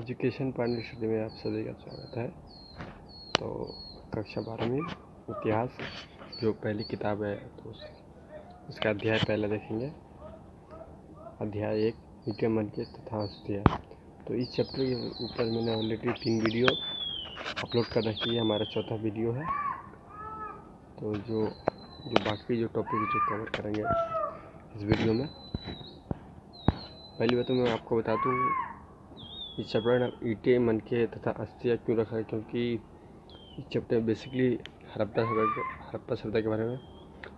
Education Pandey study में आप सभी का स्वागत है। तो कक्षा 12वीं इतिहास जो पहली किताब है तो उसका अध्याय पहला देखेंगे। अध्याय 1 मीठे मन के तथा हस्तियाँ। तो इस चैप्टर के ऊपर मैंने ऑलरेडी 3 वीडियो अपलोड कर रखी है। हमारा चौथा वीडियो है। तो जो बाकी जो टॉपिक जो कवर करेंगे इस वीडियो में, पहली बात तो मैं आपको बता दूँ इस चैप्टर में ईंटे मन के तथा अस्थियाँ क्यों रखा है, क्योंकि इस चैप्टर में बेसिकली हड़प्पा सभ्यता के बारे में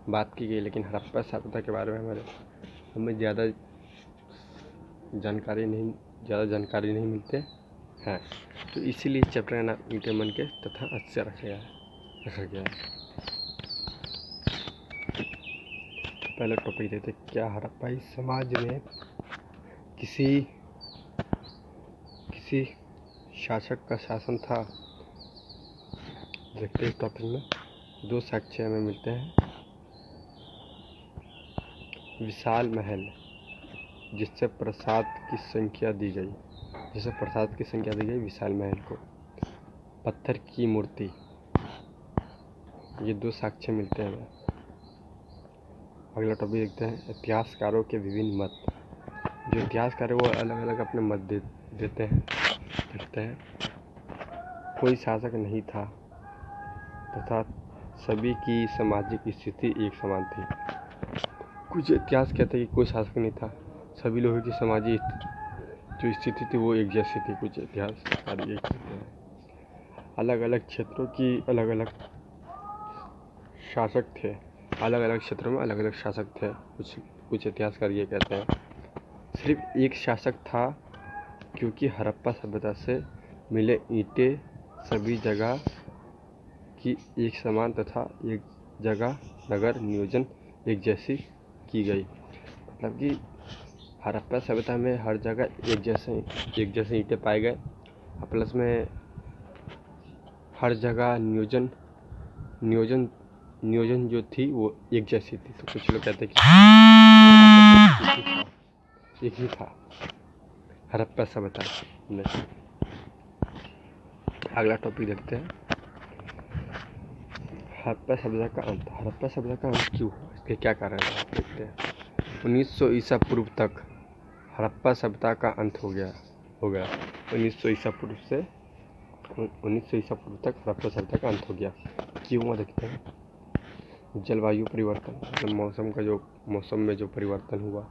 बात की गई, लेकिन हड़प्पा सभ्यता के बारे में हमें ज़्यादा जानकारी नहीं मिलते हैं। तो इसीलिए इस चैप्टर का नाम ईंटे मन के तथा अस्थियाँ रखा गया है। पहला टॉपिक देखते हैं, क्या हड़प्पाई समाज में किसी शासक का शासन था। देखते हैं इस टॉपिक में 2 साक्ष्य हमें मिलते हैं। विशाल महल जिससे प्रसाद की संख्या दी गई विशाल महल को। पत्थर की मूर्ति, ये 2 साक्ष्य मिलते हैं हमें। अगला टॉपिक देखते हैं, इतिहासकारों के विभिन्न मत। जो इतिहासकार है वो अलग अलग अपने मत देते हैं। कोई शासक नहीं था तथा सभी की सामाजिक स्थिति एक समान थी। कुछ इतिहास कहते हैं कि कोई शासक नहीं था, सभी लोगों की सामाजिक जो स्थिति थी वो एक जैसी थी। कुछ इतिहासकार ये कहते हैं। अलग अलग क्षेत्रों की अलग अलग शासक थे, अलग अलग क्षेत्रों में अलग अलग शासक थे। कुछ इतिहासकार ये कहते हैं। सिर्फ एक शासक था, क्योंकि हड़प्पा सभ्यता से मिले ईंटें सभी जगह की एक समान तथा एक जगह नगर नियोजन एक जैसी की गई। मतलब कि हड़प्पा सभ्यता में हर जगह एक जैसे ईंटें पाए गए, प्लस में हर जगह नियोजन जो थी वो एक जैसी थी। तो कुछ लोग कहते हैं कि एक ही था हड़प्पा सभ्यता में। अगला टॉपिक देखते हैं, हड़प्पा सभ्यता का अंत। हड़प्पा सभ्यता का अंत क्यों हुआ, इसके क्या कारण है देखते हैं। 1900 ईसा पूर्व तक हड़प्पा सभ्यता का अंत हो गया। 1900 ईसा पूर्व तक हड़प्पा सभ्यता का अंत हो गया। क्यों हुआ देखते हैं। जलवायु परिवर्तन, मतलब मौसम में जो परिवर्तन हुआ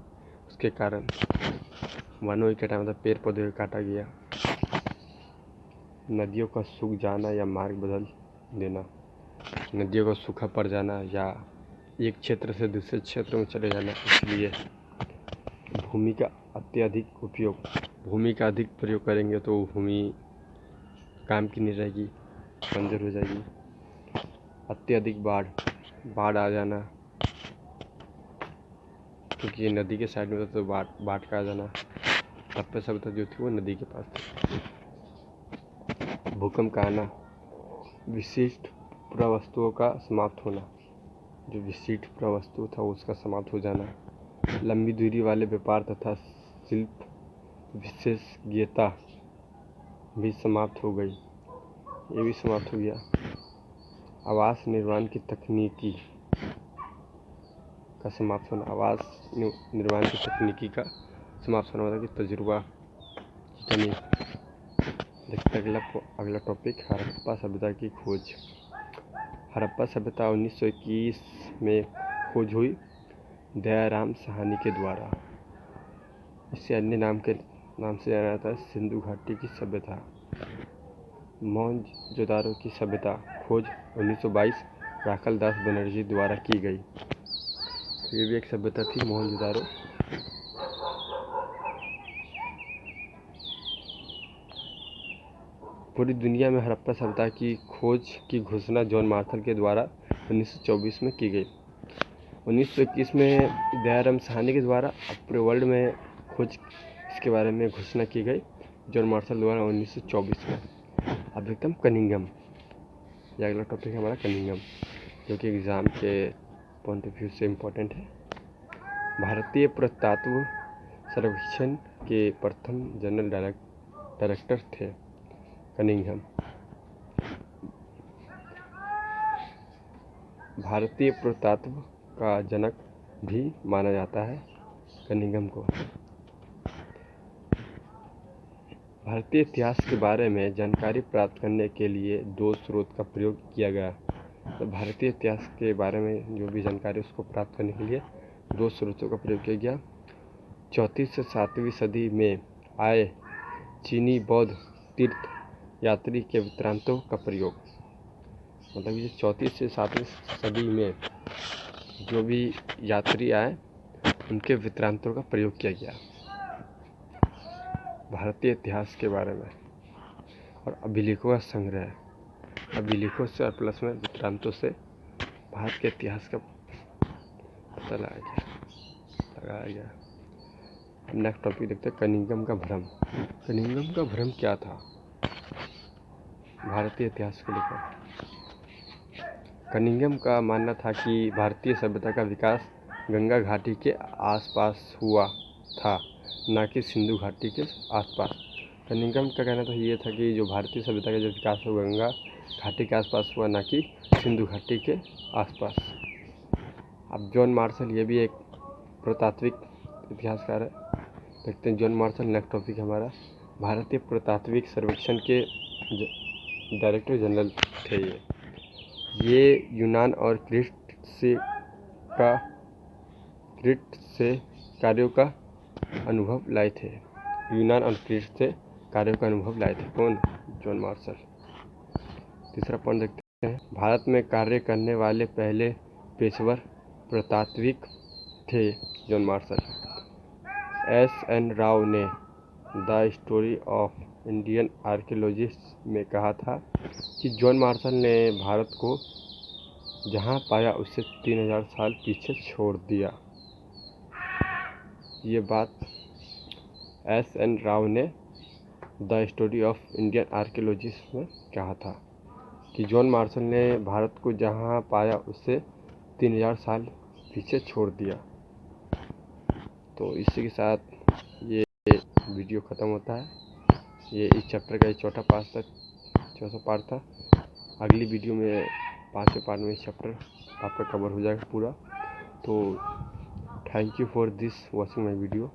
उसके कारण वनों की कटाई, मतलब पेड़ पौधे काटा गया। नदियों का सूख जाना या मार्ग बदल देना, नदियों का सूखा पड़ जाना या एक क्षेत्र से दूसरे क्षेत्र में चले जाना। इसलिए भूमि का अधिक प्रयोग करेंगे तो भूमि काम की नहीं रहेगी, बंजर हो जाएगी। अत्यधिक बाढ़ आ जाना, क्योंकि ये नदी के साइड में तो बाढ़ का आ जाना। हड़प्पा सभ्यता जो थी वो नदी के पास थी। भूकंप का आना, विशिष्ट पुरावस्तुओं का समाप्त होना, जो विशिष्ट पुरावस्तु था उसका समाप्त हो जाना। लंबी दूरी वाले व्यापार तथा शिल्प विशेषज्ञता भी समाप्त हो गई, ये भी समाप्त हो गया। आवास निर्माण की तकनीकी का समाप्त होना, मतलब कि तजुर्बा की कमी। देखते अगला टॉपिक, हड़प्पा सभ्यता की खोज। हड़प्पा सभ्यता 1921 में खोज हुई दयाराम साहनी के द्वारा। इसे अन्य नाम से जाना जाता है, सिंधु घाटी की सभ्यता। मोहनजोदारो की सभ्यता खोज 1922 राखल दास बनर्जी द्वारा की गई। तो ये भी एक सभ्यता थी, मोहनजोदारो। पूरी दुनिया में हड़प्पा सभ्यता की खोज की घोषणा जॉन मार्शल के द्वारा 1924 में की गई। 1921 में दयाराम साहनी के द्वारा पूरे वर्ल्ड में खोज इसके बारे में घोषणा की गई जॉन मार्शल द्वारा 1924 में। अब एकदम कनिंघम, ये अगला टॉपिक है हमारा कनिंघम, जो कि एग्ज़ाम के पॉइंट ऑफ व्यू से इम्पोर्टेंट है। भारतीय पुरातत्व सर्वेक्षण के प्रथम जनरल डायरेक्टर थे कनिंघम। भारतीय पुरातत्व का जनक भी माना जाता है कनिंघम को। भारतीय इतिहास के बारे में जानकारी प्राप्त करने के लिए दो स्रोत का प्रयोग किया गया। तो भारतीय इतिहास के बारे में जो भी जानकारी उसको प्राप्त करने के लिए दो स्रोतों का प्रयोग किया गया। 4वीं से 7वीं सदी में आए चीनी बौद्ध तीर्थ यात्री के वृत्तांतों का प्रयोग, मतलब ये 4वीं से 7वीं सदी में जो भी यात्री आए उनके वृत्तांतों का प्रयोग किया गया भारतीय इतिहास के बारे में। और अभिलेखों का संग्रह, अभिलेखों से और प्लस में वृत्तांतों से भारत के इतिहास का पता लगाया गया। नेक्स्ट टॉपिक देखते हैं, कनिंघम का भ्रम। कनिंघम का भ्रम क्या था भारतीय इतिहास को लेकर? कनिंघम का मानना था कि भारतीय सभ्यता का विकास गंगा घाटी के आसपास हुआ था, न कि सिंधु घाटी के आसपास। कनिंघम का कहना तो ये था कि जो भारतीय सभ्यता का जो विकास है गंगा घाटी के आसपास हुआ, न कि सिंधु घाटी के आसपास। अब जॉन मार्शल ये भी एक पुरातात्विक इतिहासकार है। देखते हैं जॉन मार्शल। नेक्स्ट टॉपिक हमारा, भारतीय पुरातात्विक सर्वेक्षण के डायरेक्टर जनरल थे ये यूनान और क्रीट से कार्यों का अनुभव लाए थे। यूनान और क्रीट से कार्यों का अनुभव लाए थे कौन? John Marshall. तीसरा पॉइंट देखते हैं, भारत में कार्य करने वाले पहले पेशेवर पुरातात्विक थे जॉन मार्शल। S.N. राव ने the story of Indian archaeologist में कहा था कि जॉन मार्शल ने भारत को जहां पाया उससे 3000 साल पीछे छोड़ दिया। ये बात S.N. राव ने the story of Indian archaeologist में कहा था कि जॉन मार्शल ने भारत को जहां पाया उससे 3000 साल पीछे छोड़ दिया। तो इसी के साथ ये वीडियो ख़त्म होता है। ये इस चैप्टर का चौथा पार्ट था। अगली वीडियो में 5वें पार्ट में चैप्टर आपका कवर हो जाएगा पूरा। तो thank you for this watching my video.